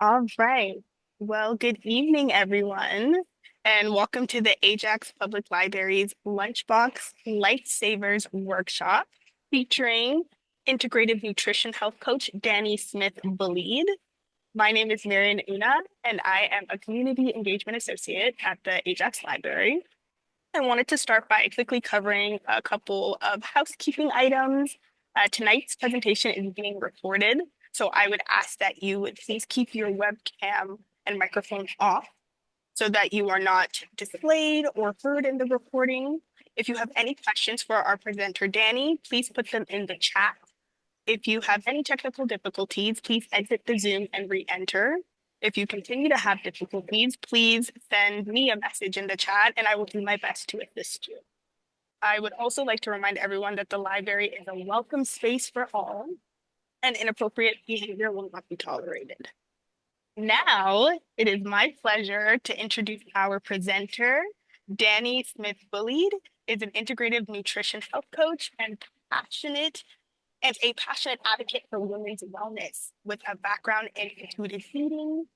All right. Well, good evening, everyone, and welcome to the Ajax Public Library's Lunchbox Lifesavers workshop featuring integrative nutrition health coach Danny Smith-Bullied. My name is Marian Una, and I am a community engagement associate at the Ajax Library. I wanted to start by quickly covering a couple of housekeeping items. Tonight's presentation is being recorded, so I would ask that you would please keep your webcam and microphone off so that you are not displayed or heard in the recording. If you have any questions for our presenter, Danny, please put them in the chat. If you have any technical difficulties, please exit the Zoom and re-enter. If you continue to have difficulties, please send me a message in the chat and I will do my best to assist you. I would also like to remind everyone that the library is a welcome space for all and inappropriate behavior will not be tolerated. Now, it is my pleasure to introduce our presenter. Danny Smith-Bullied is an integrative nutrition health coach and a passionate advocate for women's wellness with a background in intuitive eating,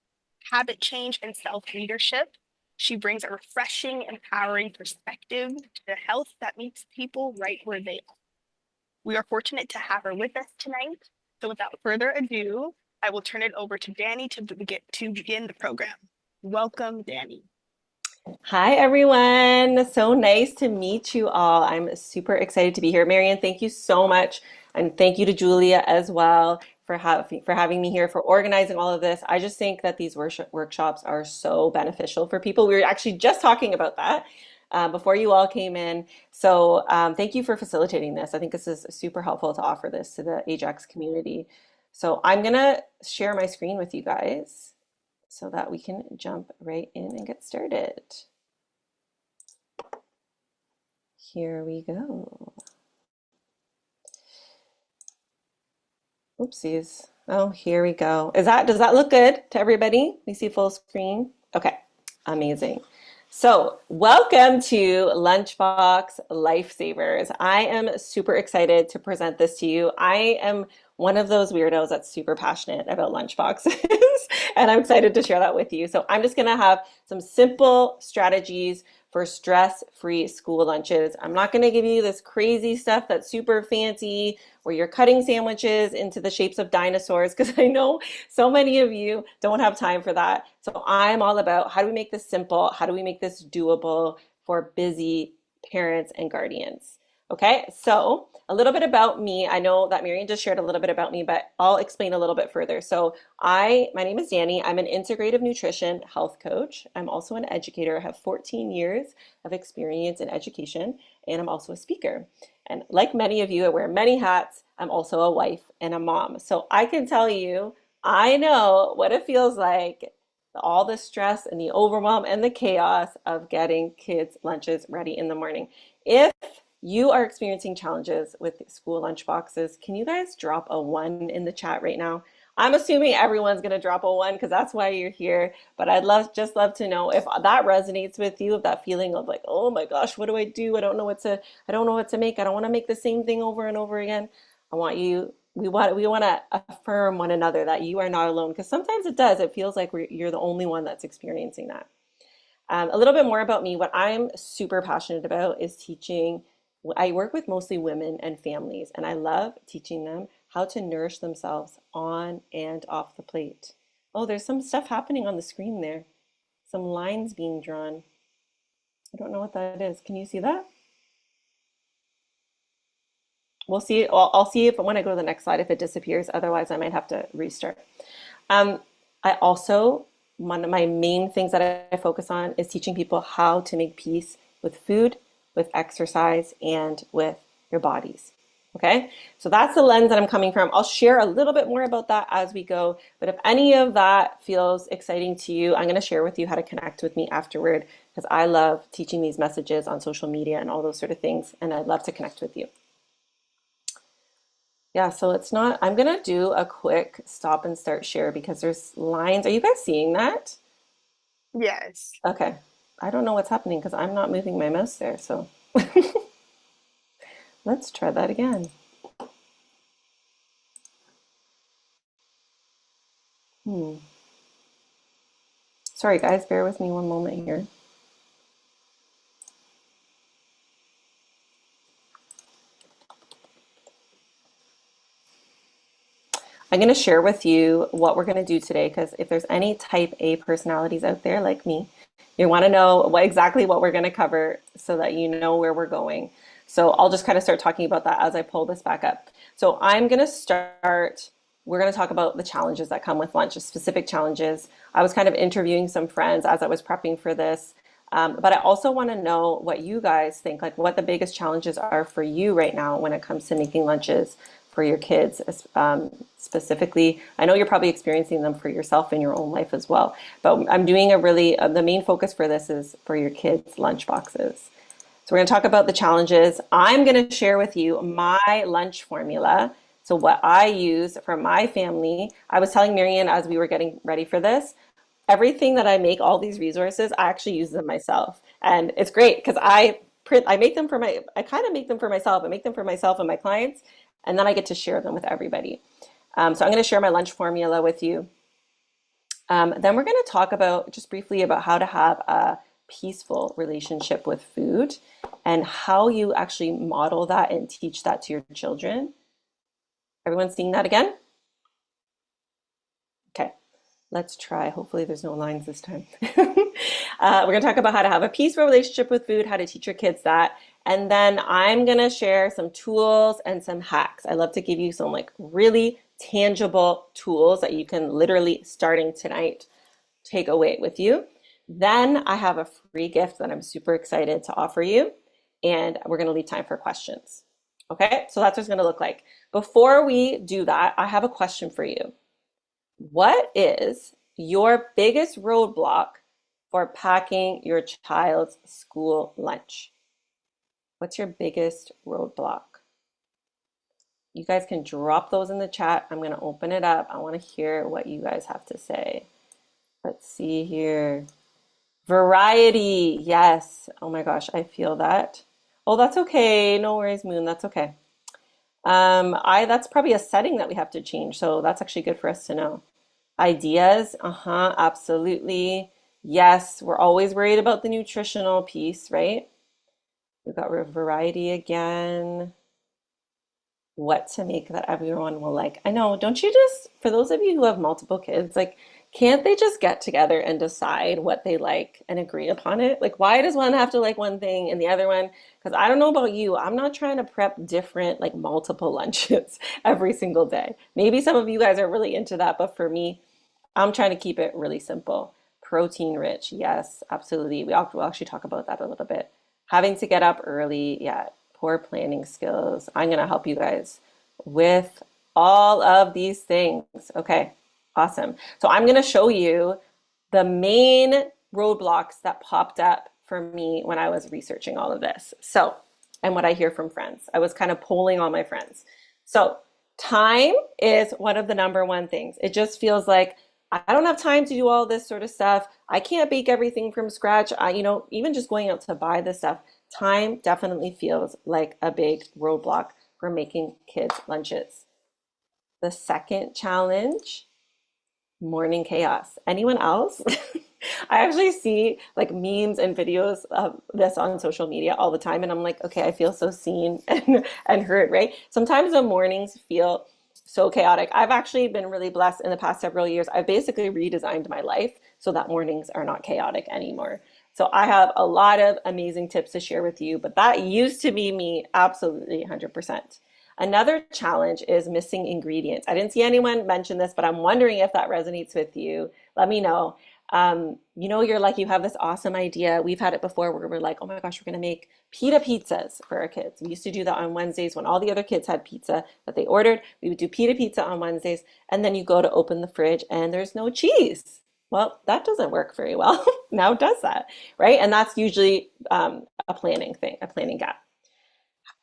habit change, and self-leadership. She brings a refreshing, empowering perspective to health that meets people right where they are. We are fortunate to have her with us tonight. So without further ado, I will turn it over to Danny to begin the program. Welcome, Danny. Hi, everyone. So nice to meet you all. I'm super excited to be here. Marian, thank you so much. And thank you to Julia as well for having me here, for organizing all of this. I just think that these workshops are so beneficial for people. We were actually just talking about that before you all came in. So thank you for facilitating this. I think this is super helpful to offer this to the Ajax community. So I'm going to share my screen with you guys so that we can jump right in and get started. Here we go. Oopsies. Oh, here we go. Does that look good to everybody? We see full screen? Okay, amazing. So, welcome to Lunchbox Lifesavers. I am super excited to present this to you. I am one of those weirdos that's super passionate about lunchboxes, and I'm excited to share that with you. So, I'm just going to have some simple strategies for stress-free school lunches. I'm not going to give you this crazy stuff that's super fancy where you're cutting sandwiches into the shapes of dinosaurs, because I know so many of you don't have time for that. So I'm all about how do we make this simple? How do we make this doable for busy parents and guardians? Okay, so a little bit about me. I know that Marian just shared a little bit about me, but I'll explain a little bit further. So my name is Danny. I'm an integrative nutrition health coach. I'm also an educator. I have 14 years of experience in education, and I'm also a speaker. And like many of you, I wear many hats. I'm also a wife and a mom. So I can tell you, I know what it feels like, all the stress and the overwhelm and the chaos of getting kids' lunches ready in the morning. If you are experiencing challenges with school lunch boxes, can you guys drop a one in the chat right now? I'm assuming everyone's going to drop a one because that's why you're here. But I'd love to know if that resonates with you, if that feeling of like, oh my gosh, what do I do? I don't know what to make. I don't want to make the same thing over and over again. We want to affirm one another that you are not alone because sometimes it does. It feels like you're the only one that's experiencing that. A little bit more about me. What I'm super passionate about is teaching. I work with mostly women and families, and I love teaching them how to nourish themselves on and off the plate. Oh, there's some stuff happening on the screen there. Some lines being drawn. I don't know what that is. Can you see that? We'll see. I'll see if when I go to the next slide if it disappears. Otherwise, I might have to restart. Um, I also, one of my main things that I focus on is teaching people how to make peace with food, with exercise, and with your bodies. Okay, so that's the lens that I'm coming from. I'll share a little bit more about that as we go. But if any of that feels exciting to you, I'm going to share with you how to connect with me afterward because I love teaching these messages on social media and all those sort of things. And I'd love to connect with you. Yeah, so it's not, I'm gonna do a quick stop and start share because there's lines. Are you guys seeing that? Yes. Okay. I don't know what's happening because I'm not moving my mouse there. So let's try that again. Hmm. Sorry, guys, bear with me one moment here. I'm going to share with you what we're going to do today because if there's any type A personalities out there like me, you want to know exactly what we're going to cover so that you know where we're going. So I'll just kind of start talking about that as I pull this back up. So I'm going to start, we're going to talk about the challenges that come with lunch, specific challenges. I was kind of interviewing some friends as I was prepping for this. But I also want to know what you guys think, like what the biggest challenges are for you right now when it comes to making lunches for your kids. Specifically, I know you're probably experiencing them for yourself in your own life as well. But I'm doing a really, the main focus for this is for your kids' lunch boxes. So we're going to talk about the challenges. I'm going to share with you my lunch formula. So what I use for my family. I was telling Marian as we were getting ready for this, everything that I make, all these resources, I actually use them myself. And it's great because I make them for I kind of make them for myself. I make them for myself and my clients, and then I get to share them with everybody. So I'm going to share my lunch formula with you. Then we're going to talk about just briefly about how to have a peaceful relationship with food and how you actually model that and teach that to your children. Everyone seeing that again? Okay. Let's try. Hopefully, there's no lines this time. We're going to talk about how to have a peaceful relationship with food, how to teach your kids that. And then I'm going to share some tools and some hacks. I love to give you some like really tangible tools that you can literally starting tonight take away with you. Then I have a free gift that I'm super excited to offer you. And we're going to leave time for questions. Okay, so that's what it's going to look like. Before we do that, I have a question for you. What is your biggest roadblock for packing your child's school lunch? What's your biggest roadblock? You guys can drop those in the chat. I'm going to open it up. I want to hear what you guys have to say. Let's see here. Variety. Yes. Oh my gosh, I feel that. Oh, that's okay. No worries, Moon. That's okay. I that's probably a setting that we have to change. So that's actually good for us to know. Ideas, absolutely. Yes, we're always worried about the nutritional piece, right? We've got variety again. What to make that everyone will like. I know, don't you just, for those of you who have multiple kids, like, can't they just get together and decide what they like and agree upon it? Like, why does one have to like one thing and the other one? Because I don't know about you, I'm not trying to prep different, like multiple lunches every single day. Maybe some of you guys are really into that, but for me, I'm trying to keep it really simple. Protein rich, yes, absolutely. We'll actually talk about that a little bit. Having to get up early, yeah, poor planning skills. I'm going to help you guys with all of these things. Okay, awesome. So I'm going to show you the main roadblocks that popped up for me when I was researching all of this. So, and what I hear from friends. I was kind of polling all my friends. So, time is one of the number one things. It just feels like I don't have time to do all this sort of stuff. I can't bake everything from scratch. Even just going out to buy this stuff, time definitely feels like a big roadblock for making kids' lunches. The second challenge, morning chaos. Anyone else? I actually see like memes and videos of this on social media all the time, and I'm like, okay, I feel so seen and heard, right? Sometimes the mornings feel so chaotic. I've actually been really blessed in the past several years. I've basically redesigned my life so that mornings are not chaotic anymore. So I have a lot of amazing tips to share with you, but that used to be me absolutely 100%. Another challenge is missing ingredients. I didn't see anyone mention this, but I'm wondering if that resonates with you. Let me know. You're like, you have this awesome idea. We've had it before where we're like, oh my gosh, we're going to make pita pizzas for our kids. We used to do that on Wednesdays when all the other kids had pizza that they ordered. We would do pita pizza on Wednesdays, and then you go to open the fridge and there's no cheese. Well, that doesn't work very well. Now it does that, right? And that's usually a planning thing, a planning gap.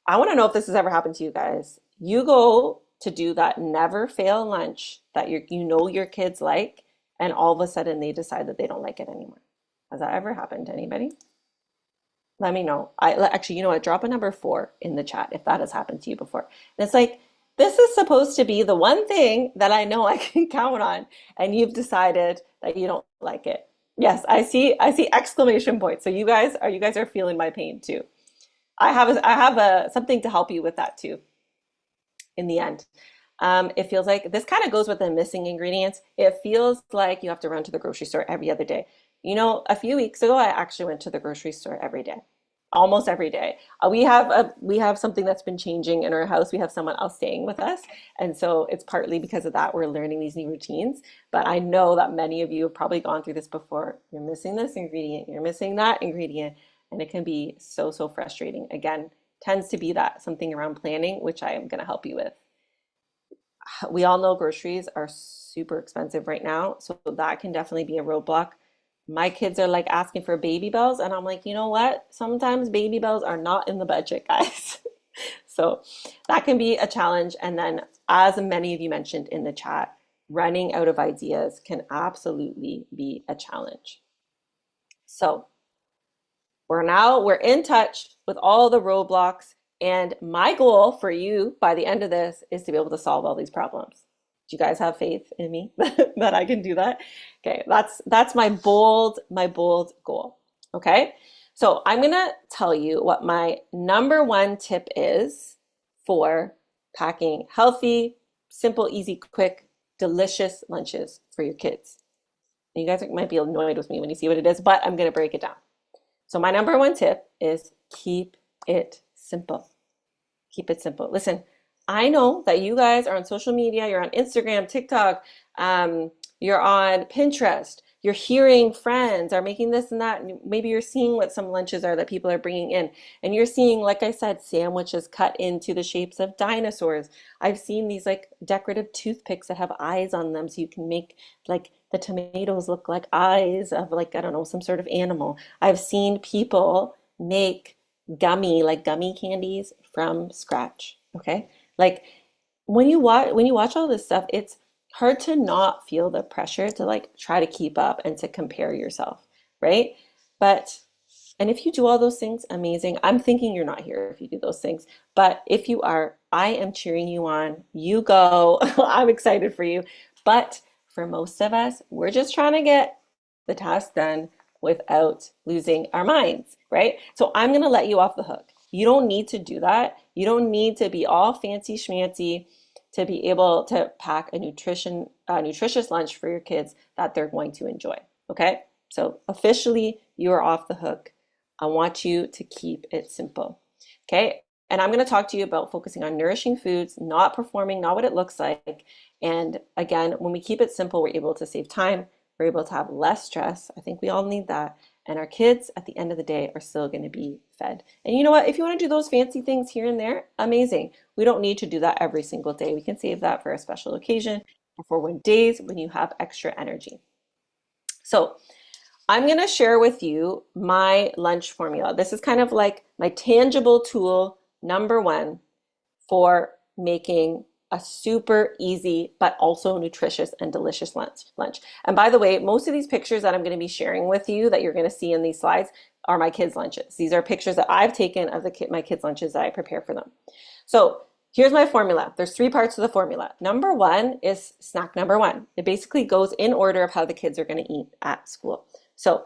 I want to know if this has ever happened to you guys. You go to do that never fail lunch that you know your kids like, and all of a sudden they decide that they don't like it anymore. Has that ever happened to anybody? Let me know. Actually, you know what? Drop a number 4 in the chat if that has happened to you before. And it's like, this is supposed to be the one thing that I know I can count on, and you've decided that you don't like it. Yes, I see exclamation points. So you guys are feeling my pain too. I have a something to help you with that too in the end. It feels like this kind of goes with the missing ingredients. It feels like you have to run to the grocery store every other day. You know, a few weeks ago, I actually went to the grocery store every day, almost every day. We have something that's been changing in our house. We have someone else staying with us, and so it's partly because of that we're learning these new routines. But I know that many of you have probably gone through this before. You're missing this ingredient, you're missing that ingredient, and it can be so frustrating. Again, tends to be that something around planning, which I am going to help you with. We all know groceries are super expensive right now, so that can definitely be a roadblock. My kids are like asking for baby bells, and I'm like, you know what? Sometimes baby bells are not in the budget, guys. So that can be a challenge. And then, as many of you mentioned in the chat, running out of ideas can absolutely be a challenge. So we're in touch with all the roadblocks, and my goal for you by the end of this is to be able to solve all these problems. Do you guys have faith in me that I can do that? Okay, that's my bold goal. Okay? So, I'm going to tell you what my number one tip is for packing healthy, simple, easy, quick, delicious lunches for your kids. And you guys might be annoyed with me when you see what it is, but I'm going to break it down. So my number one tip is keep it simple. Keep it simple. Listen, I know that you guys are on social media, you're on Instagram, TikTok, you're on Pinterest, you're hearing friends are making this and that. And maybe you're seeing what some lunches are that people are bringing in. And you're seeing, like I said, sandwiches cut into the shapes of dinosaurs. I've seen these like decorative toothpicks that have eyes on them so you can make like the tomatoes look like eyes of like, I don't know, some sort of animal. I've seen people make like gummy candies from scratch. Okay. Like when you watch all this stuff, it's hard to not feel the pressure to like try to keep up and to compare yourself, right? But and if you do all those things, amazing. I'm thinking you're not here if you do those things. But if you are, I am cheering you on. You go. I'm excited for you. But for most of us, we're just trying to get the task done without losing our minds, right? So I'm going to let you off the hook. You don't need to do that. You don't need to be all fancy schmancy to be able to pack nutritious lunch for your kids that they're going to enjoy. Okay? So officially, you are off the hook. I want you to keep it simple. Okay? And I'm going to talk to you about focusing on nourishing foods, not performing, not what it looks like. And again, when we keep it simple, we're able to save time. We're able to have less stress. I think we all need that. And our kids, at the end of the day, are still going to be fed. And you know what? If you want to do those fancy things here and there, amazing. We don't need to do that every single day. We can save that for a special occasion or for when days when you have extra energy. So I'm going to share with you my lunch formula. This is kind of like my tangible tool, number one, for making a super easy but also nutritious and delicious lunch. And by the way, most of these pictures that I'm going to be sharing with you that you're going to see in these slides are my kids' lunches. These are pictures that I've taken of my kids' lunches that I prepare for them. So here's my formula. There's three parts to the formula. Number one is snack number one. It basically goes in order of how the kids are going to eat at school. So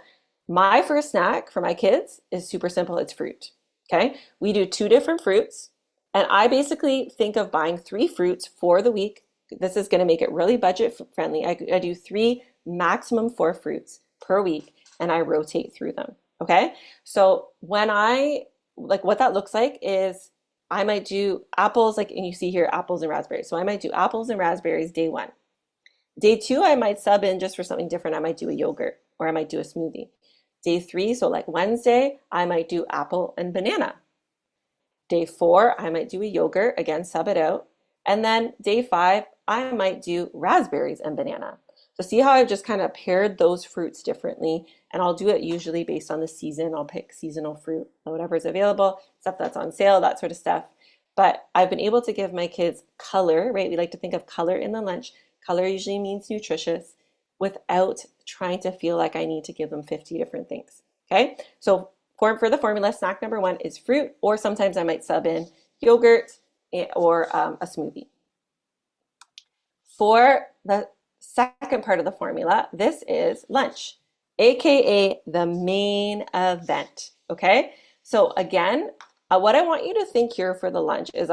my first snack for my kids is super simple. It's fruit. Okay. We do two different fruits. And I basically think of buying three fruits for the week. This is going to make it really budget friendly. I do three, maximum four fruits per week, and I rotate through them. Okay. So when like what that looks like is I might do apples, like, and you see here apples and raspberries. So I might do apples and raspberries day one. Day two, I might sub in just for something different. I might do a yogurt or I might do a smoothie. Day three, so like Wednesday, I might do apple and banana. Day four, I might do a yogurt, again, sub it out. And then day five, I might do raspberries and banana. So see how I've just kind of paired those fruits differently, and I'll do it usually based on the season. I'll pick seasonal fruit, whatever's available, stuff that's on sale, that sort of stuff. But I've been able to give my kids color, right? We like to think of color in the lunch. Color usually means nutritious without trying to feel like I need to give them 50 different things. Okay? So for the formula, snack number one is fruit, or sometimes I might sub in yogurt or a smoothie. For the second part of the formula, this is lunch. AKA the main event. Okay. So again, what I want you to think here for the lunch is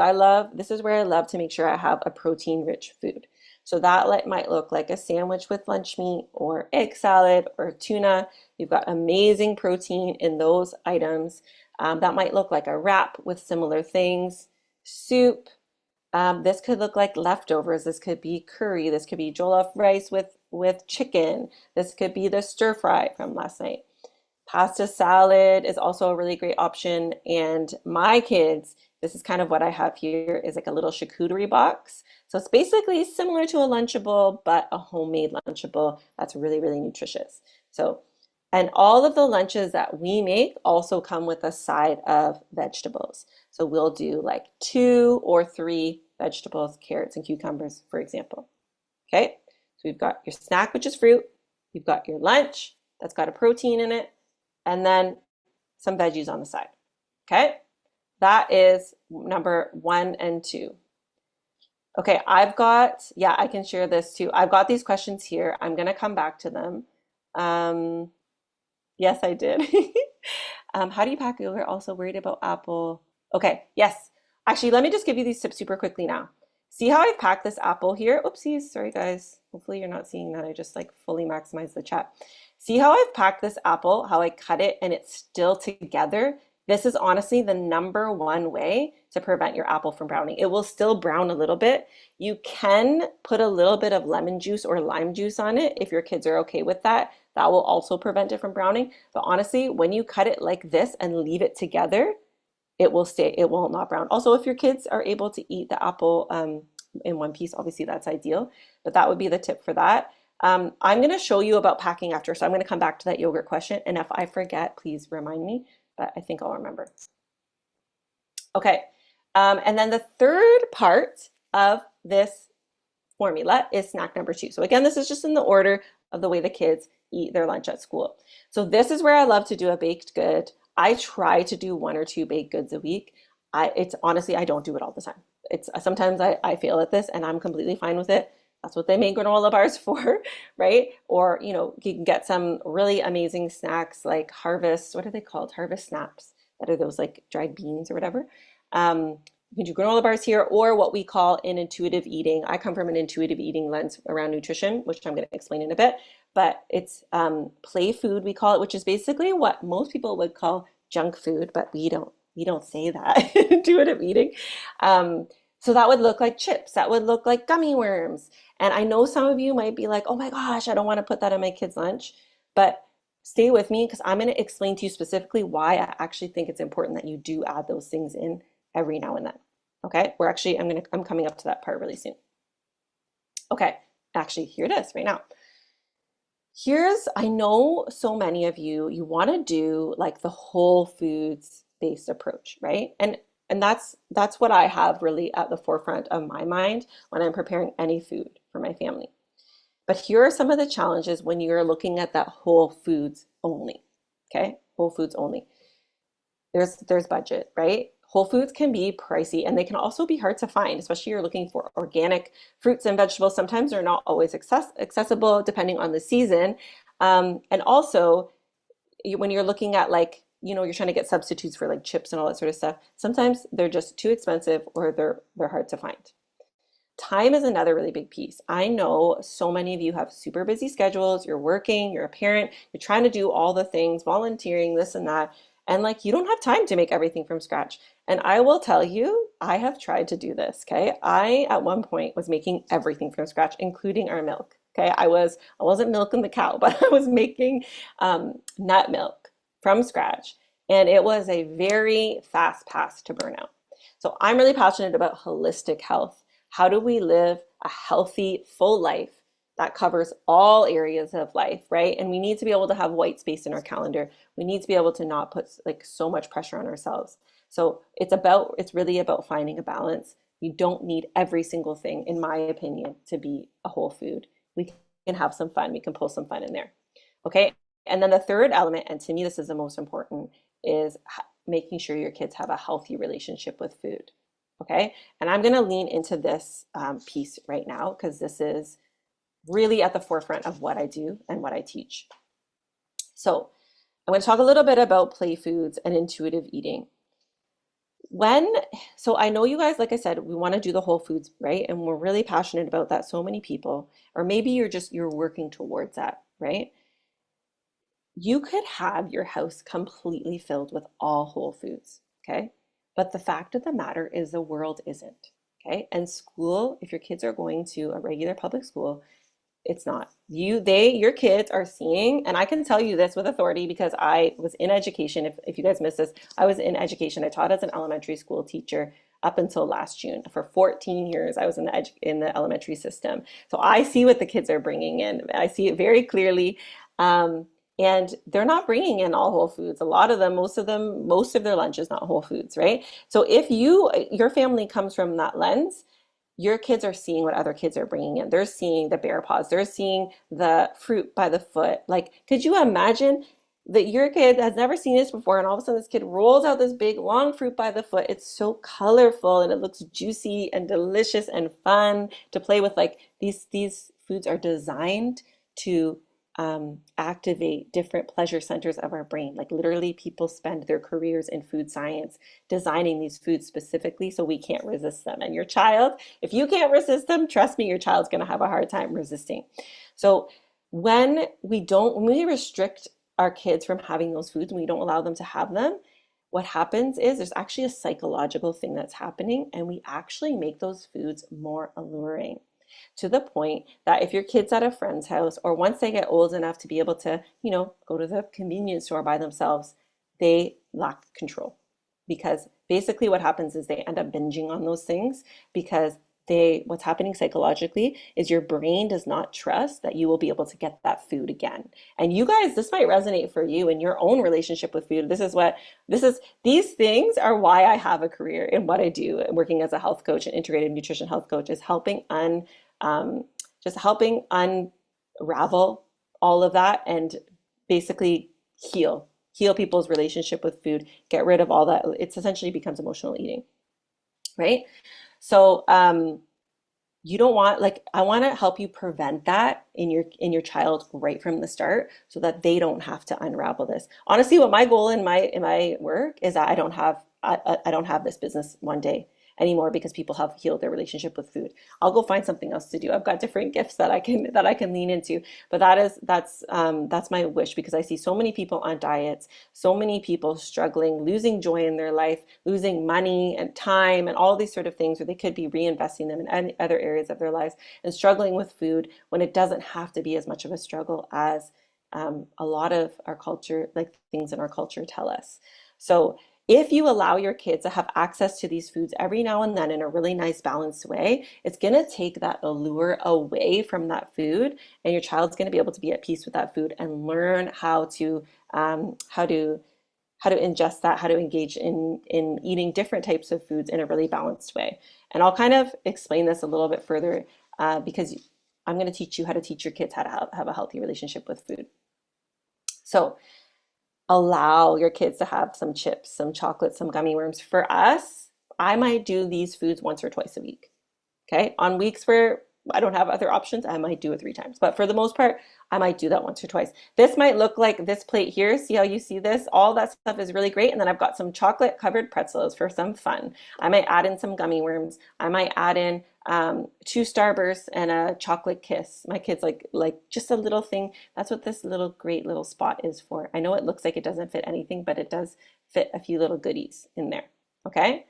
this is where I love to make sure I have a protein rich food. So that might look like a sandwich with lunch meat or egg salad or tuna. You've got amazing protein in those items. That might look like a wrap with similar things, soup. This could look like leftovers. This could be curry. This could be jollof rice with chicken. This could be the stir fry from last night. Pasta salad is also a really great option. And my kids, this is kind of what I have here is like a little charcuterie box. So it's basically similar to a Lunchable, but a homemade Lunchable that's really, really nutritious. So, and all of the lunches that we make also come with a side of vegetables. So we'll do like 2 or 3 vegetables, carrots and cucumbers, for example. Okay, so we've got your snack, which is fruit. You've got your lunch that's got a protein in it, and then some veggies on the side. Okay, that is number 1 and 2. Okay, yeah, I can share this too. I've got these questions here. I'm going to come back to them. Um, yes, I did. How do you pack yogurt? Also worried about apple. Okay, yes. Actually, let me just give you these tips super quickly now. See how I've packed this apple here? Oopsies, sorry guys. Hopefully you're not seeing that. I just like fully maximized the chat. See how I've packed this apple, how I cut it and it's still together? This is honestly the number 1 way to prevent your apple from browning. It will still brown a little bit. You can put a little bit of lemon juice or lime juice on it if your kids are okay with that. That will also prevent it from browning. But honestly, when you cut it like this and leave it together, it will not brown. Also, if your kids are able to eat the apple in one piece, obviously that's ideal, but that would be the tip for that. I'm going to show you about packing after, so I'm going to come back to that yogurt question, and if I forget, please remind me, but I think I'll remember. Okay, and then the third part of this formula is snack number 2. So again, this is just in the order of the way the kids eat their lunch at school. So this is where I love to do a baked good. I try to do 1 or 2 baked goods a week. It's honestly, I don't do it all the time. It's sometimes I fail at this and I'm completely fine with it. That's what they make granola bars for, right? Or, you can get some really amazing snacks like Harvest, what are they called? Harvest Snaps that are those like dried beans or whatever. You can do granola bars here, or what we call an intuitive eating. I come from an intuitive eating lens around nutrition, which I'm going to explain in a bit. But it's play food, we call it, which is basically what most people would call junk food, but we don't say that. Intuitive eating. So that would look like chips. That would look like gummy worms. And I know some of you might be like, oh my gosh, I don't want to put that in my kid's lunch. But stay with me because I'm going to explain to you specifically why I actually think it's important that you do add those things in every now and then. Okay, I'm coming up to that part really soon. Okay, actually, here it is right now. I know so many of you want to do like the whole foods based approach, right? And that's what I have really at the forefront of my mind when I'm preparing any food for my family. But here are some of the challenges when you're looking at that whole foods only. Okay, whole foods only. There's budget, right? Whole foods can be pricey and they can also be hard to find, especially you're looking for organic fruits and vegetables. Sometimes they're not always accessible depending on the season. And also, when you're looking at like, you're trying to get substitutes for like chips and all that sort of stuff, sometimes they're just too expensive or they're hard to find. Time is another really big piece. I know so many of you have super busy schedules. You're working, you're a parent, you're trying to do all the things, volunteering, this and that. And like you don't have time to make everything from scratch. And I will tell you, I have tried to do this, okay? I at one point was making everything from scratch, including our milk. Okay, I wasn't milking the cow, but I was making nut milk from scratch. And it was a very fast path to burnout. So I'm really passionate about holistic health. How do we live a healthy, full life that covers all areas of life, right? And we need to be able to have white space in our calendar. We need to be able to not put like so much pressure on ourselves. So it's really about finding a balance. You don't need every single thing, in my opinion, to be a whole food. We can have some fun. We can pull some fun in there. Okay. And then the third element, and to me, this is the most important, is making sure your kids have a healthy relationship with food. Okay. And I'm going to lean into this piece right now because this is really at the forefront of what I do and what I teach. So I'm going to talk a little bit about play foods and intuitive eating. When, so I know you guys, like I said, we want to do the whole foods, right? And we're really passionate about that. So many people, or maybe you're working towards that, right? You could have your house completely filled with all whole foods, okay? But the fact of the matter is the world isn't, okay? And school, if your kids are going to a regular public school, it's not. Your kids are seeing, and I can tell you this with authority because I was in education. If you guys missed this, I was in education. I taught as an elementary school teacher up until last June. For 14 years, I was in the elementary system. So I see what the kids are bringing in. I see it very clearly. Um, and they're not bringing in all whole foods. A lot of them, most of their lunch is not whole foods, right? So if your family comes from that lens, your kids are seeing what other kids are bringing in. They're seeing the bear paws. They're seeing the fruit by the foot. Like, could you imagine that your kid has never seen this before, and all of a sudden this kid rolls out this big long fruit by the foot? It's so colorful and it looks juicy and delicious and fun to play with. Like these foods are designed to activate different pleasure centers of our brain. Like literally, people spend their careers in food science designing these foods specifically so we can't resist them. And your child, if you can't resist them, trust me, your child's going to have a hard time resisting. So when we restrict our kids from having those foods and we don't allow them to have them, what happens is there's actually a psychological thing that's happening, and we actually make those foods more alluring to the point that if your kid's at a friend's house or once they get old enough to be able to, go to the convenience store by themselves, they lack control. Because basically what happens is they end up binging on those things because what's happening psychologically is your brain does not trust that you will be able to get that food again. And you guys, this might resonate for you in your own relationship with food. These things are why I have a career in what I do, working as a health coach and integrated nutrition health coach, is um, helping unravel all of that and basically heal people's relationship with food, get rid of all that. It's essentially becomes emotional eating, right? So you don't want, like, I want to help you prevent that in your child right from the start so that they don't have to unravel this. Honestly, what my goal in my work is that I don't have this business one day anymore because people have healed their relationship with food. I'll go find something else to do. I've got different gifts that I can lean into. But that's my wish, because I see so many people on diets, so many people struggling, losing joy in their life, losing money and time and all these sort of things where they could be reinvesting them in other areas of their lives, and struggling with food when it doesn't have to be as much of a struggle as a lot of our culture, like things in our culture, tell us. So if you allow your kids to have access to these foods every now and then in a really nice balanced way, it's going to take that allure away from that food, and your child's going to be able to be at peace with that food and learn um, how to how to ingest that, how to engage in eating different types of foods in a really balanced way. And I'll kind of explain this a little bit further because I'm going to teach you how to teach your kids how to have a healthy relationship with food. So allow your kids to have some chips, some chocolate, some gummy worms. For us, I might do these foods once or twice a week. Okay. On weeks where I don't have other options, I might do it 3 times. But for the most part, I might do that once or twice. This might look like this plate here. See how you see this? All that stuff is really great. And then I've got some chocolate covered pretzels for some fun. I might add in some gummy worms. I might add in 2 Starbursts and a chocolate kiss. My kids like just a little thing. That's what this little great little spot is for. I know it looks like it doesn't fit anything, but it does fit a few little goodies in there. Okay.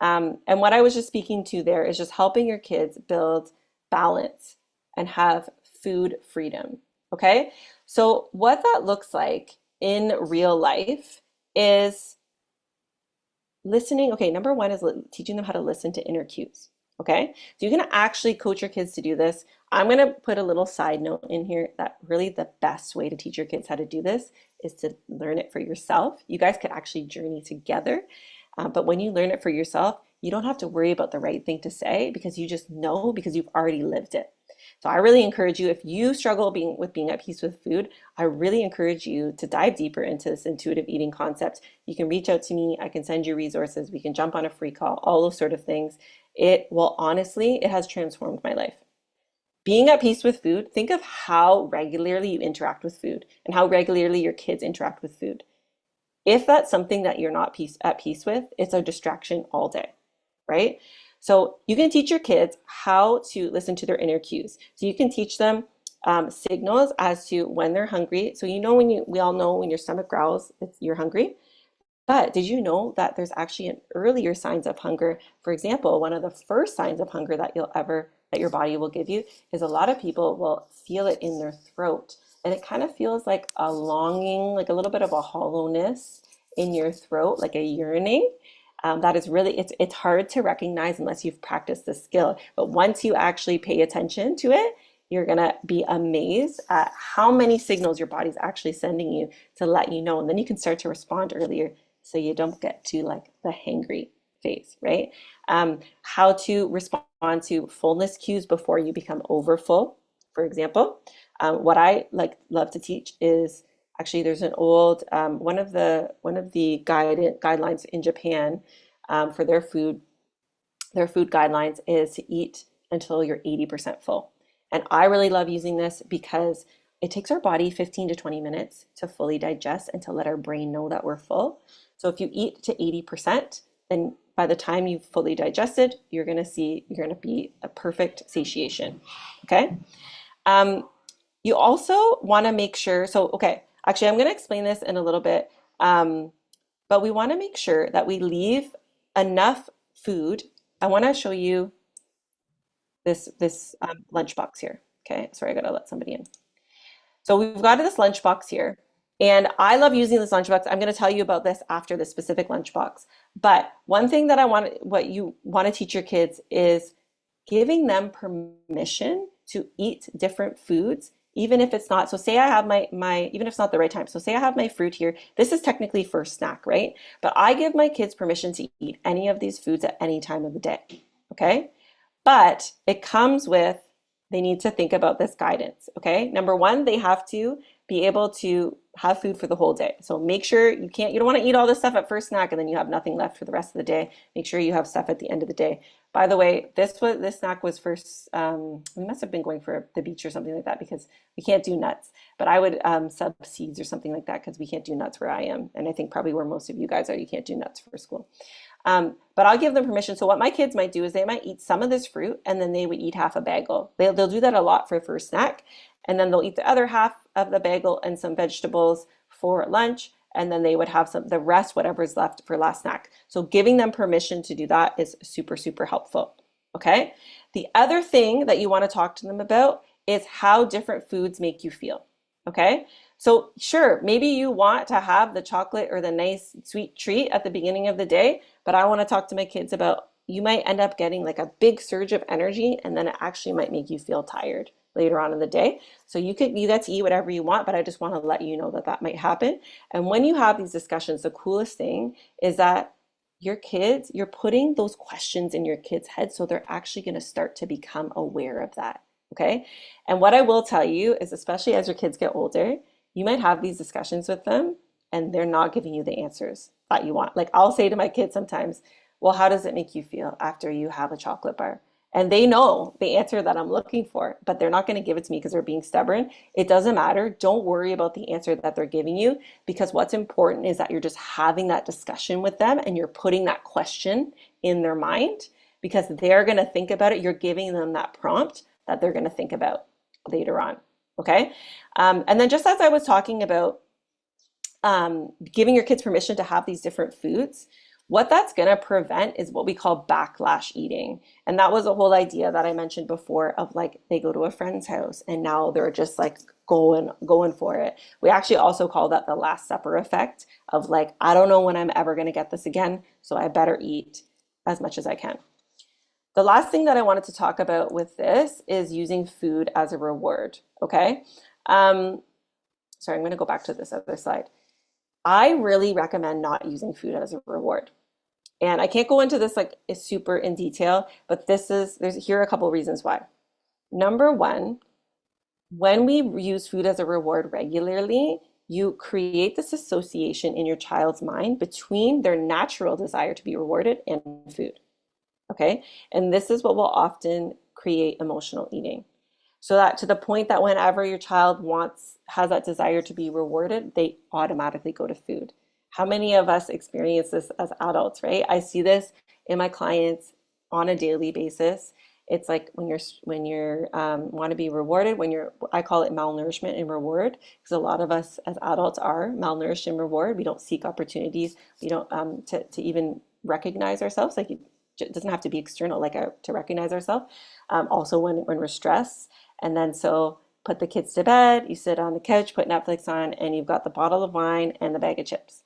And what I was just speaking to there is just helping your kids build balance and have food freedom. Okay. So, what that looks like in real life is listening. Okay. Number one is teaching them how to listen to inner cues. Okay. So, you're going to actually coach your kids to do this. I'm going to put a little side note in here that really the best way to teach your kids how to do this is to learn it for yourself. You guys could actually journey together. But when you learn it for yourself, you don't have to worry about the right thing to say because you just know because you've already lived it. So I really encourage you, if you struggle with being at peace with food, I really encourage you to dive deeper into this intuitive eating concept. You can reach out to me. I can send you resources. We can jump on a free call, all those sort of things. It has transformed my life. Being at peace with food, think of how regularly you interact with food and how regularly your kids interact with food. If that's something that you're not at peace with, it's a distraction all day, right? So you can teach your kids how to listen to their inner cues. So you can teach them signals as to when they're hungry. So you know we all know when your stomach growls, you're hungry. But did you know that there's actually an earlier signs of hunger? For example, one of the first signs of hunger that your body will give you is a lot of people will feel it in their throat. And it kind of feels like a longing, like a little bit of a hollowness in your throat, like a yearning. That is really, it's hard to recognize unless you've practiced the skill. But once you actually pay attention to it, you're gonna be amazed at how many signals your body's actually sending you to let you know. And then you can start to respond earlier so you don't get to like the hangry phase, right? How to respond to fullness cues before you become overfull, for example. What I like love to teach is actually there's an old one of the guidelines in Japan for their food guidelines is to eat until you're 80% full. And I really love using this because it takes our body 15 to 20 minutes to fully digest and to let our brain know that we're full. So if you eat to 80%, then by the time you've fully digested, you're going to be a perfect satiation. Okay. Um, you also want to make sure, so, okay, actually, I'm going to explain this in a little bit, but we want to make sure that we leave enough food. I want to show you this lunchbox here. Okay, sorry, I gotta let somebody in. So we've got this lunchbox here, and I love using this lunchbox. I'm going to tell you about this after the specific lunchbox. But one thing that what you want to teach your kids is giving them permission to eat different foods, even if it's not. So say I have even if it's not the right time. So say I have my fruit here. This is technically for snack, right? But I give my kids permission to eat any of these foods at any time of the day. Okay? But it comes with, they need to think about this guidance, okay? Number one, they have to be able to have food for the whole day. So make sure you don't want to eat all this stuff at first snack and then you have nothing left for the rest of the day. Make sure you have stuff at the end of the day. By the way, this snack was first, we must have been going for the beach or something like that because we can't do nuts. But I would sub seeds or something like that because we can't do nuts where I am. And I think probably where most of you guys are, you can't do nuts for school. But I'll give them permission. So what my kids might do is they might eat some of this fruit and then they would eat half a bagel. They'll do that a lot for first snack. And then they'll eat the other half of the bagel and some vegetables for lunch. And then they would have the rest, whatever's left for last snack. So giving them permission to do that is super, super helpful. Okay. The other thing that you want to talk to them about is how different foods make you feel. Okay. So sure, maybe you want to have the chocolate or the nice sweet treat at the beginning of the day, but I want to talk to my kids about you might end up getting like a big surge of energy and then it actually might make you feel tired later on in the day. So you get to eat whatever you want, but I just want to let you know that that might happen. And when you have these discussions, the coolest thing is that you're putting those questions in your kids' head so they're actually going to start to become aware of that. Okay. And what I will tell you is, especially as your kids get older, you might have these discussions with them and they're not giving you the answers that you want. Like I'll say to my kids sometimes, well, how does it make you feel after you have a chocolate bar? And they know the answer that I'm looking for, but they're not going to give it to me because they're being stubborn. It doesn't matter. Don't worry about the answer that they're giving you because what's important is that you're just having that discussion with them and you're putting that question in their mind because they're going to think about it. You're giving them that prompt that they're going to think about later on. Okay. And then just as I was talking about giving your kids permission to have these different foods, what that's going to prevent is what we call backlash eating. And that was a whole idea that I mentioned before of like they go to a friend's house and now they're just like going for it. We actually also call that the Last Supper effect of like, I don't know when I'm ever going to get this again, so I better eat as much as I can. The last thing that I wanted to talk about with this is using food as a reward, okay? Sorry, I'm going to go back to this other slide. I really recommend not using food as a reward. And I can't go into this like super in detail, but here are a couple of reasons why. Number one, when we use food as a reward regularly, you create this association in your child's mind between their natural desire to be rewarded and food. Okay. And this is what will often create emotional eating. So that to the point that whenever your child has that desire to be rewarded, they automatically go to food. How many of us experience this as adults, right? I see this in my clients on a daily basis. It's like when you're want to be rewarded, when you're I call it malnourishment and reward, because a lot of us as adults are malnourished and reward. We don't seek opportunities. We don't to even recognize ourselves. Like it doesn't have to be external, to recognize ourselves. Also when we're stressed, and then so put the kids to bed, you sit on the couch, put Netflix on, and you've got the bottle of wine and the bag of chips,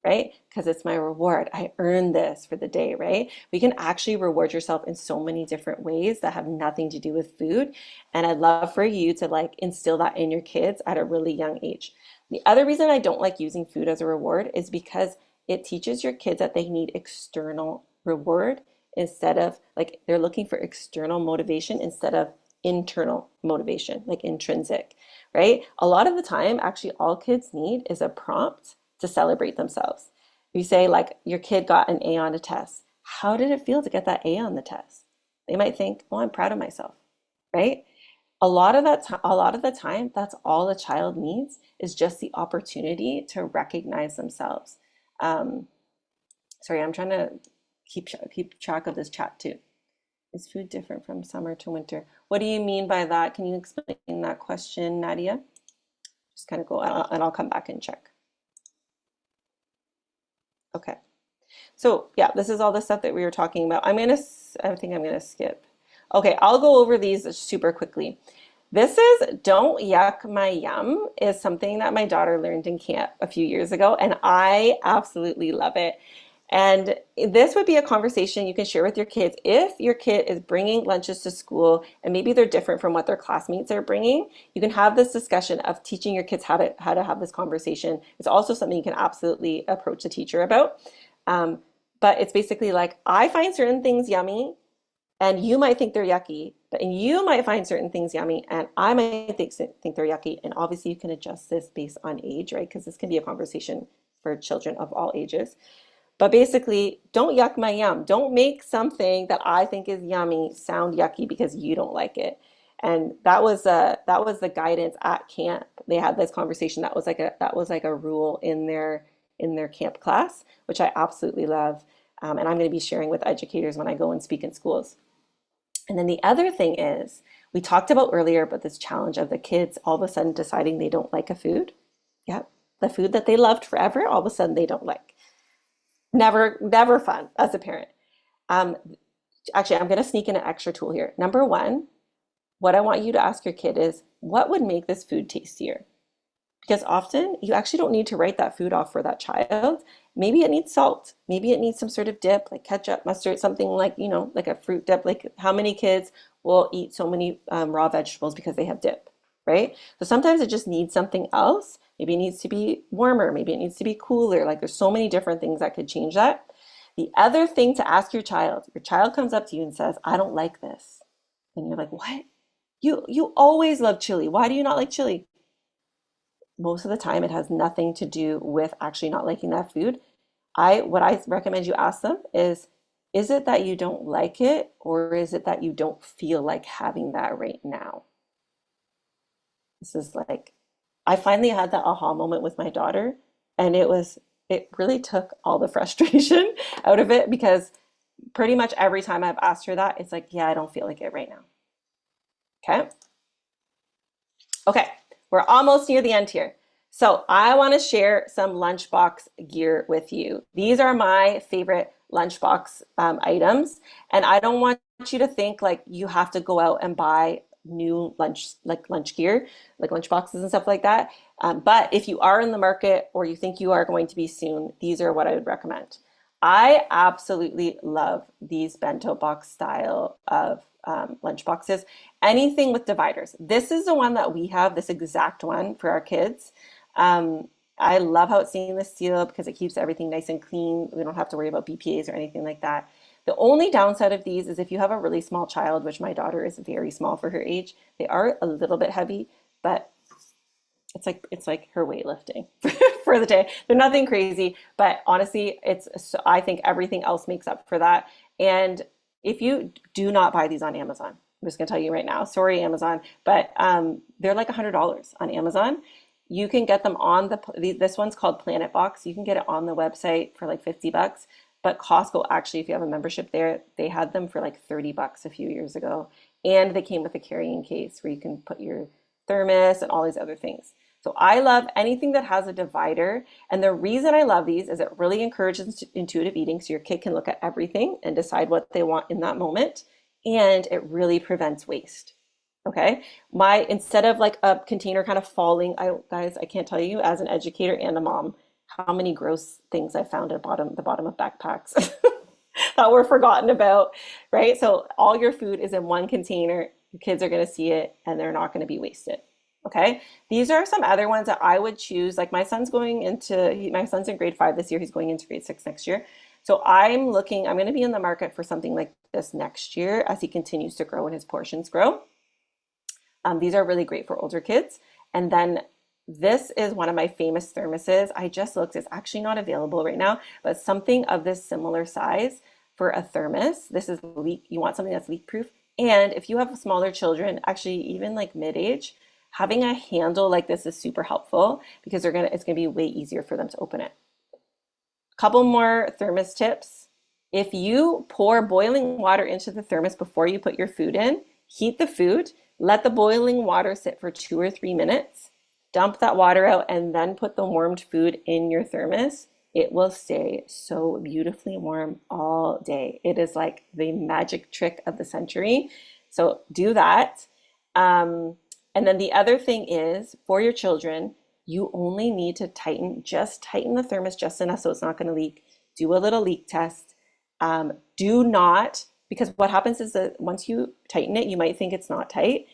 right? Because it's my reward. I earned this for the day, right? We can actually reward yourself in so many different ways that have nothing to do with food. And I'd love for you to like instill that in your kids at a really young age. The other reason I don't like using food as a reward is because it teaches your kids that they need external reward instead of like they're looking for external motivation instead of internal motivation, like intrinsic, right? A lot of the time, actually, all kids need is a prompt to celebrate themselves. You say, like, your kid got an A on a test. How did it feel to get that A on the test? They might think, oh, I'm proud of myself, right? A lot of the time, that's all a child needs is just the opportunity to recognize themselves. Um, Sorry, I'm trying to keep track of this chat too. Is food different from summer to winter? What do you mean by that? Can you explain that question, Nadia? Just kind of go, and I'll come back and check. Okay. So yeah, this is all the stuff that we were talking about. I think I'm gonna skip. Okay, I'll go over these super quickly. This is Don't Yuck My Yum is something that my daughter learned in camp a few years ago, and I absolutely love it. And this would be a conversation you can share with your kids if your kid is bringing lunches to school and maybe they're different from what their classmates are bringing. You can have this discussion of teaching your kids how to have this conversation. It's also something you can absolutely approach the teacher about. Um, but it's basically like, I find certain things yummy and you might think they're yucky, but and you might find certain things yummy and I might think they're yucky. And obviously you can adjust this based on age, right? Because this can be a conversation for children of all ages. But basically, don't yuck my yum. Don't make something that I think is yummy sound yucky because you don't like it. And that was the guidance at camp. They had this conversation. That was like a rule in their camp class, which I absolutely love. And I'm going to be sharing with educators when I go and speak in schools. And then the other thing is, we talked about earlier about this challenge of the kids all of a sudden deciding they don't like a food. Yep, the food that they loved forever, all of a sudden they don't like. Never fun as a parent. Um, Actually, I'm going to sneak in an extra tool here. Number one, what I want you to ask your kid is, what would make this food tastier? Because often you actually don't need to write that food off for that child. Maybe it needs salt. Maybe it needs some sort of dip, like ketchup, mustard, something like, like a fruit dip. Like how many kids will eat so many raw vegetables because they have dip, right? So sometimes it just needs something else. Maybe it needs to be warmer. Maybe it needs to be cooler. Like there's so many different things that could change that. The other thing to ask your child comes up to you and says, I don't like this. And you're like, what? You always love chili. Why do you not like chili? Most of the time it has nothing to do with actually not liking that food. What I recommend you ask them is it that you don't like it or is it that you don't feel like having that right now? This is like I finally had that aha moment with my daughter and it really took all the frustration out of it because pretty much every time I've asked her that, it's like, yeah, I don't feel like it right now. Okay. Okay, we're almost near the end here. So I want to share some Lunchbox gear with you. These are my favorite Lunchbox items, and I don't want you to think like you have to go out and buy new lunch gear, like lunch boxes and stuff like that. But if you are in the market or you think you are going to be soon, these are what I would recommend. I absolutely love these bento box style of lunch boxes. Anything with dividers. This is the one that we have, this exact one for our kids. I love how it's stainless steel because it keeps everything nice and clean. We don't have to worry about BPAs or anything like that. The only downside of these is if you have a really small child, which my daughter is very small for her age, they are a little bit heavy, but it's like her weightlifting for the day. They're nothing crazy, but honestly, I think everything else makes up for that. And if you do not buy these on Amazon, I'm just gonna tell you right now. Sorry, Amazon, but they're like $100 on Amazon. You can get them on this one's called Planet Box. You can get it on the website for like $50. But Costco, actually, if you have a membership there, they had them for like $30 a few years ago. And they came with a carrying case where you can put your thermos and all these other things. So I love anything that has a divider. And the reason I love these is it really encourages intuitive eating. So your kid can look at everything and decide what they want in that moment. And it really prevents waste. Okay. Instead of like a container kind of falling, guys, I can't tell you as an educator and a mom how many gross things I found at the bottom of backpacks that were forgotten about, right? So all your food is in one container. Your kids are going to see it and they're not going to be wasted. Okay. These are some other ones that I would choose. Like my son's in grade 5 this year. He's going into grade 6 next year. So I'm going to be in the market for something like this next year as he continues to grow and his portions grow. These are really great for older kids. And then this is one of my famous thermoses. I just looked, it's actually not available right now, but something of this similar size for a thermos. You want something that's leak proof. And if you have smaller children, actually even like mid-age, having a handle like this is super helpful because it's gonna be way easier for them to open it. Couple more thermos tips. If you pour boiling water into the thermos before you put your food in, heat the food, let the boiling water sit for 2 or 3 minutes, dump that water out, and then put the warmed food in your thermos. It will stay so beautifully warm all day. It is like the magic trick of the century. So do that. And then the other thing is for your children, you only need to just tighten the thermos just enough so it's not going to leak. Do a little leak test. Do not, because what happens is that once you tighten it, you might think it's not tight,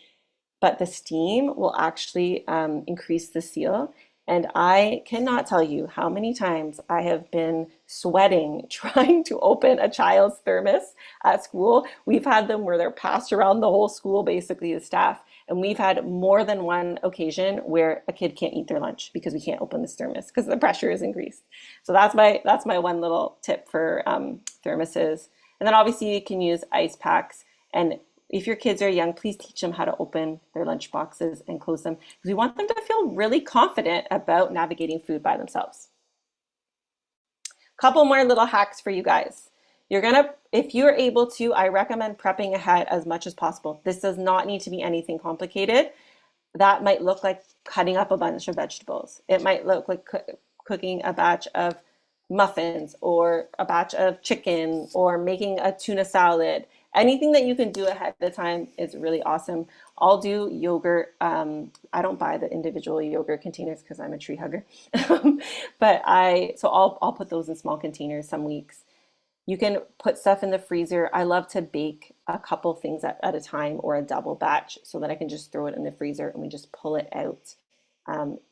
but the steam will actually increase the seal. And I cannot tell you how many times I have been sweating trying to open a child's thermos at school. We've had them where they're passed around the whole school, basically the staff. And we've had more than one occasion where a kid can't eat their lunch because we can't open this thermos because the pressure is increased. So that's my one little tip for thermoses. And then obviously you can use ice packs. And if your kids are young, please teach them how to open their lunch boxes and close them because we want them to feel really confident about navigating food by themselves. Couple more little hacks for you guys. If you're able to, I recommend prepping ahead as much as possible. This does not need to be anything complicated. That might look like cutting up a bunch of vegetables. It might look like cooking a batch of muffins or a batch of chicken or making a tuna salad. Anything that you can do ahead of time is really awesome. I'll do yogurt. I don't buy the individual yogurt containers because I'm a tree hugger. But I'll put those in small containers some weeks. You can put stuff in the freezer. I love to bake a couple things at a time or a double batch so that I can just throw it in the freezer and we just pull it out.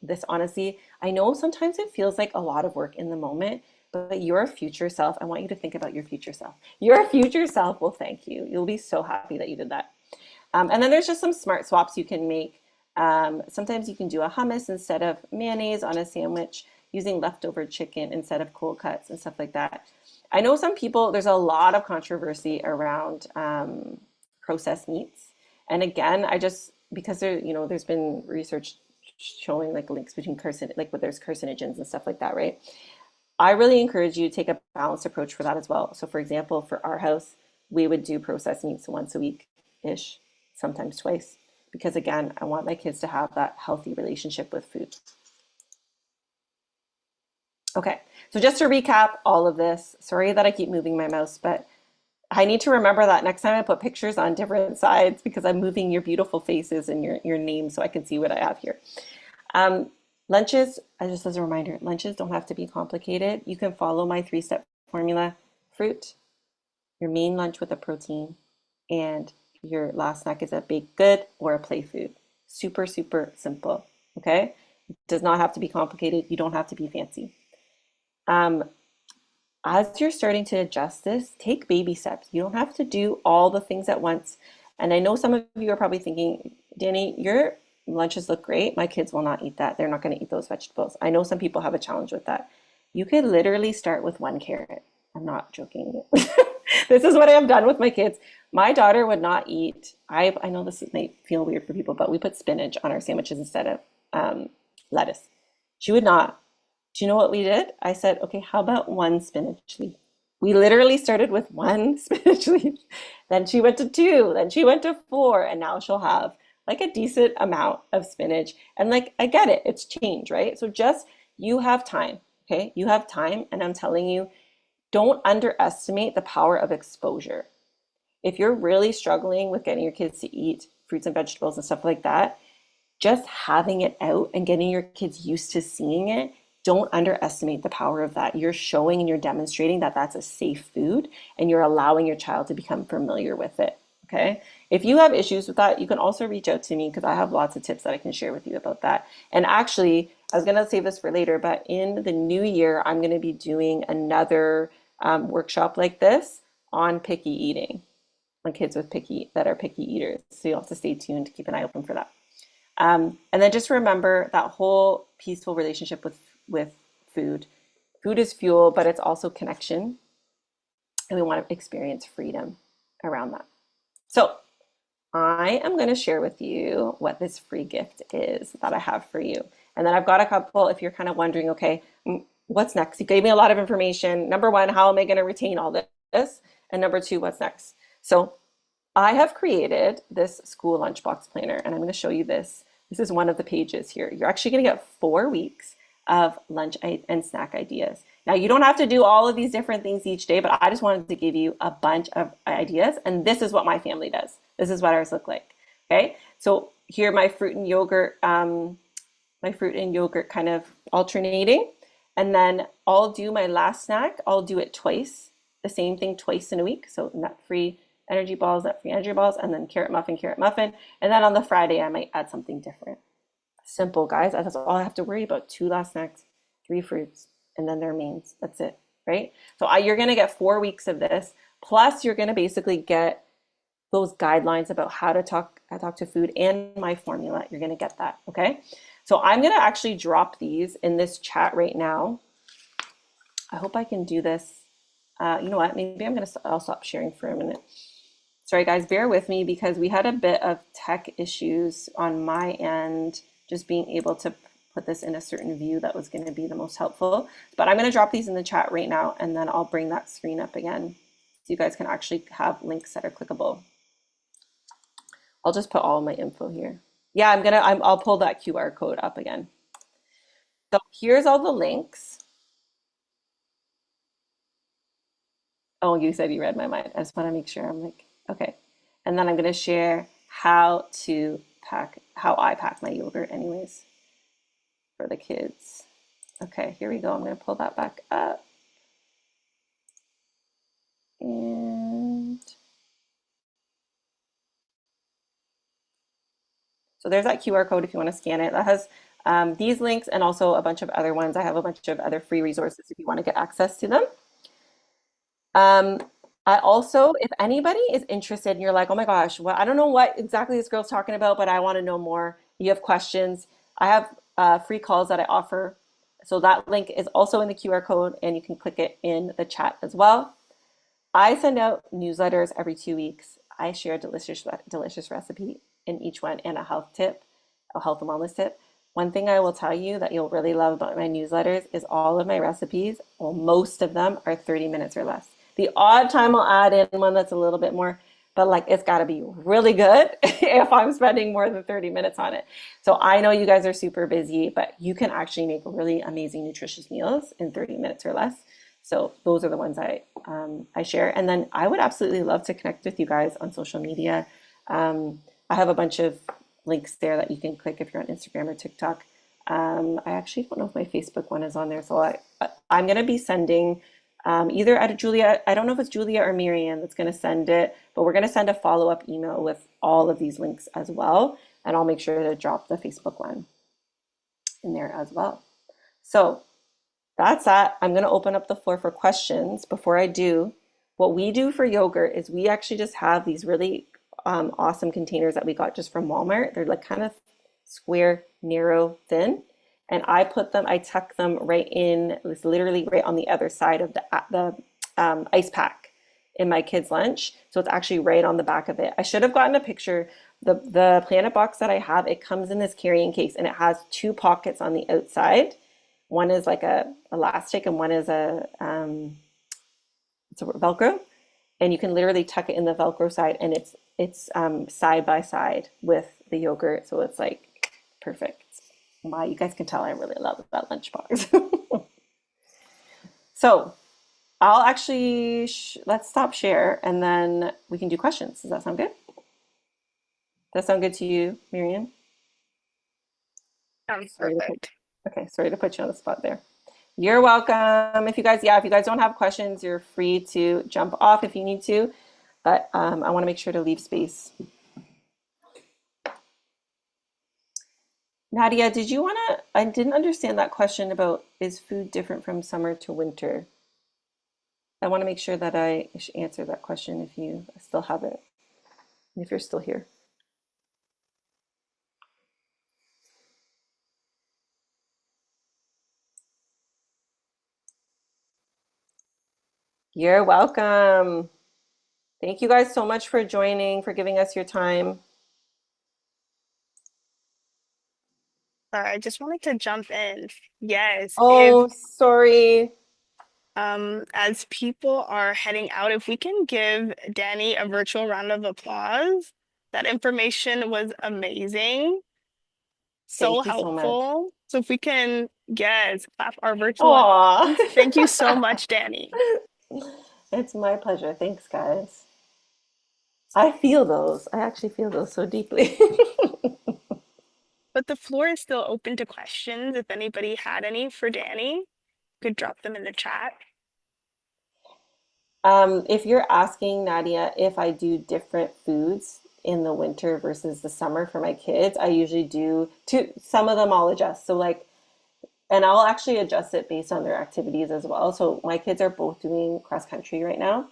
This honestly, I know sometimes it feels like a lot of work in the moment, but your future self, I want you to think about your future self. Your future self will thank you. You'll be so happy that you did that. And then there's just some smart swaps you can make. Sometimes you can do a hummus instead of mayonnaise on a sandwich, using leftover chicken instead of cold cuts and stuff like that. I know there's a lot of controversy around processed meats. And again, because there's been research showing like links between there's carcinogens and stuff like that, right? I really encourage you to take a balanced approach for that as well. So for example, for our house, we would do processed meats once a week-ish, sometimes twice, because again, I want my kids to have that healthy relationship with food. Okay, so just to recap all of this, sorry that I keep moving my mouse, but I need to remember that next time I put pictures on different sides because I'm moving your beautiful faces and your names so I can see what I have here. Lunches, just as a reminder, lunches don't have to be complicated. You can follow my 3-step formula: fruit, your main lunch with a protein, and your last snack is a baked good or a play food. Super, super simple. Okay? It does not have to be complicated. You don't have to be fancy. As you're starting to adjust this, take baby steps. You don't have to do all the things at once. And I know some of you are probably thinking, Danny, your lunches look great. My kids will not eat that. They're not going to eat those vegetables. I know some people have a challenge with that. You could literally start with 1 carrot. I'm not joking. This is what I have done with my kids. My daughter would not eat. I know might feel weird for people, but we put spinach on our sandwiches instead of lettuce. She would not. Do you know what we did? I said, okay, how about one spinach leaf? We literally started with one spinach leaf. Then she went to two. Then she went to four. And now she'll have like a decent amount of spinach. And like, I get it. It's change, right? So just you have time. Okay. You have time. And I'm telling you, don't underestimate the power of exposure. If you're really struggling with getting your kids to eat fruits and vegetables and stuff like that, just having it out and getting your kids used to seeing it, don't underestimate the power of that. You're showing and you're demonstrating that that's a safe food and you're allowing your child to become familiar with it. Okay. If you have issues with that, you can also reach out to me because I have lots of tips that I can share with you about that. And actually, I was going to save this for later, but in the new year, I'm going to be doing another workshop like this on picky eating, on kids with that are picky eaters. So you'll have to stay tuned to keep an eye open for that. And then just remember that whole peaceful relationship with food. Food is fuel, but it's also connection, and we want to experience freedom around that. So I am going to share with you what this free gift is that I have for you. And then I've got a couple, if you're kind of wondering, okay, what's next? You gave me a lot of information. Number one, how am I going to retain all this? And number two, what's next? So I have created this school lunchbox planner, and I'm going to show you this. This is one of the pages here. You're actually going to get 4 weeks of lunch and snack ideas. Now, you don't have to do all of these different things each day, but I just wanted to give you a bunch of ideas, and this is what my family does. This is what ours look like. Okay, so here my fruit and yogurt, kind of alternating, and then I'll do my last snack. I'll do it twice, the same thing twice in a week. So nut-free nut-free energy balls, and then carrot muffin, and then on the Friday I might add something different. Simple, guys. That's all I have to worry about. 2 last snacks, 3 fruits, and then their mains. That's it, right? So you're going to get 4 weeks of this. Plus, you're going to basically get those guidelines about how to talk to food and my formula. You're going to get that, okay? So I'm going to actually drop these in this chat right now. I hope I can do this. You know what? Maybe I'll stop sharing for a minute. Sorry, guys, bear with me because we had a bit of tech issues on my end, just being able to put this in a certain view that was going to be the most helpful. But I'm going to drop these in the chat right now, and then I'll bring that screen up again so you guys can actually have links that are clickable. I'll just put all my info here. Yeah, I'll pull that QR code up again. So here's all the links. Oh, you said you read my mind. I just want to make sure I'm like, okay. And then I'm going to share how I pack my yogurt anyways for the kids. Okay, here we go. I'm going to pull that back up. And so there's that QR code if you want to scan it. That has these links and also a bunch of other ones. I have a bunch of other free resources if you want to get access to them. I also, if anybody is interested and you're like, oh my gosh, well, I don't know what exactly this girl's talking about, but I want to know more. You have questions. I have free calls that I offer. So that link is also in the QR code and you can click it in the chat as well. I send out newsletters every 2 weeks. I share a delicious recipe in each one and a health and wellness tip. One thing I will tell you that you'll really love about my newsletters is all of my recipes, well, most of them are 30 minutes or less. The odd time I'll add in one that's a little bit more, but like it's got to be really good if I'm spending more than 30 minutes on it. So I know you guys are super busy, but you can actually make really amazing, nutritious meals in 30 minutes or less. So those are the ones I share. And then I would absolutely love to connect with you guys on social media. I have a bunch of links there that you can click if you're on Instagram or TikTok. I actually don't know if my Facebook one is on there. So I'm going to be sending either at Julia, I don't know if it's Julia or Miriam that's going to send it, but we're going to send a follow-up email with all of these links as well. And I'll make sure to drop the Facebook one in there as well. So that's that. I'm going to open up the floor for questions. Before I do, what we do for yogurt is we actually just have these really awesome containers that we got just from Walmart. They're like kind of square, narrow, thin. And I tuck them right in, it's literally right on the other side of the ice pack. in my kids' lunch. So it's actually right on the back of it. I should have gotten a picture. The Planet Box that I have, it comes in this carrying case and it has two pockets on the outside. One is like a elastic and one is it's a Velcro. And you can literally tuck it in the Velcro side and it's side by side with the yogurt. So it's like perfect. Wow, you guys can tell I really love that lunchbox. So I'll actually let's stop share and then we can do questions. Does that sound good? Does that sound good to you, Miriam? Sounds Sorry to put perfect. okay, sorry to put you on the spot there. You're welcome. If you guys don't have questions, you're free to jump off if you need to. But I want to make sure to leave space. Nadia, did you want to? I didn't understand that question about is food different from summer to winter? I want to make sure that I answer that question if you still have it, if you're still here. You're welcome. Thank you guys so much for joining, for giving us your time. Sorry, I just wanted to jump in. Yes, if Oh, sorry. as people are heading out, if we can give Danny a virtual round of applause. That information was amazing, so Thank you so much. helpful. So if we can, yes, clap our virtual Aw. hands. Thank you so much, Danny. It's my pleasure. Thanks, guys. I feel those. I actually feel those so deeply. But the floor is still open to questions. If anybody had any for Danny, could drop them in the chat. If you're asking Nadia if I do different foods in the winter versus the summer for my kids, I usually do two. Some of them I'll adjust. So like, and I'll actually adjust it based on their activities as well. So my kids are both doing cross country right now.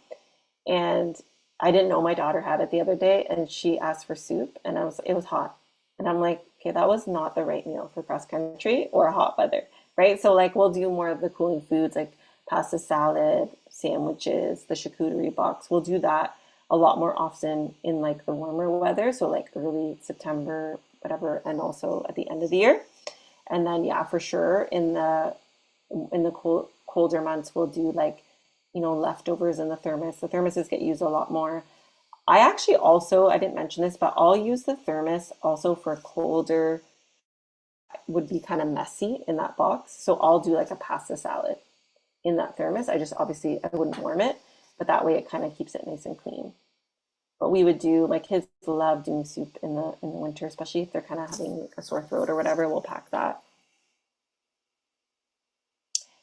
And I didn't know my daughter had it the other day, and she asked for soup, and it was hot, and I'm like, okay, that was not the right meal for cross country or hot weather, right? So like we'll do more of the cooling foods like pasta salad, sandwiches, the charcuterie box. We'll do that a lot more often in like the warmer weather, so like early September, whatever, and also at the end of the year. And then yeah, for sure in the colder months we'll do like leftovers in the thermos. The thermoses get used a lot more. I actually also, I didn't mention this, but I'll use the thermos also for colder, would be kind of messy in that box. So I'll do like a pasta salad in that thermos. I just obviously I wouldn't warm it, but that way it kind of keeps it nice and clean. But we would do, my kids love doing soup in the winter, especially if they're kind of having like a sore throat or whatever, we'll pack that.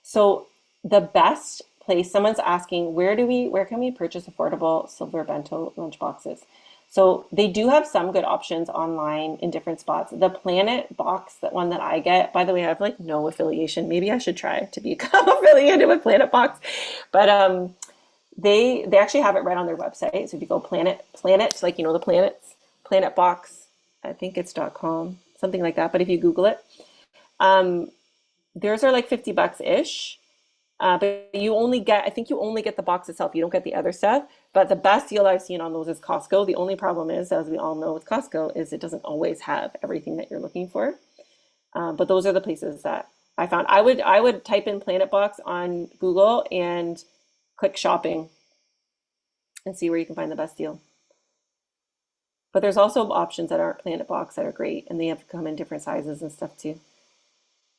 So the best place, someone's asking, where can we purchase affordable silver bento lunch boxes? So they do have some good options online in different spots. The Planet box, that one that I get, by the way, I have like no affiliation. Maybe I should try to become affiliated with Planet Box. But they actually have it right on their website. So if you go planet, like the planets, Planet Box, I think it's .com, something like that. But if you Google it, um, theirs are like $50 ish. But I think you only get the box itself. You don't get the other stuff. But the best deal I've seen on those is Costco. The only problem is, as we all know with Costco, is it doesn't always have everything that you're looking for. But those are the places that I found. I would type in Planet Box on Google and click shopping and see where you can find the best deal. But there's also options that aren't Planet Box that are great, and they have come in different sizes and stuff too.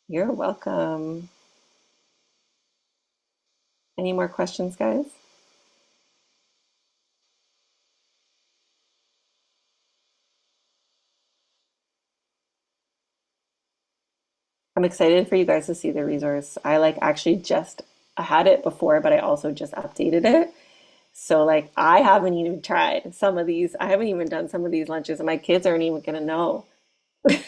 You're welcome. Any more questions, guys? I'm excited for you guys to see the resource. I like actually just I had it before, but I also just updated it. So like I haven't even tried some of these. I haven't even done some of these lunches, and my kids aren't even gonna know. They're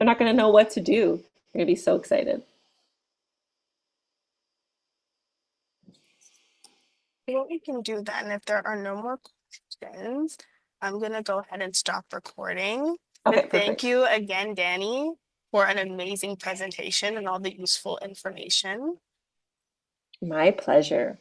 not gonna know what to do. They're gonna be so excited. What we can do then, if there are no more questions, I'm gonna go ahead and stop recording. Okay, But thank perfect. you again, Danny, for an amazing presentation and all the useful information. My pleasure.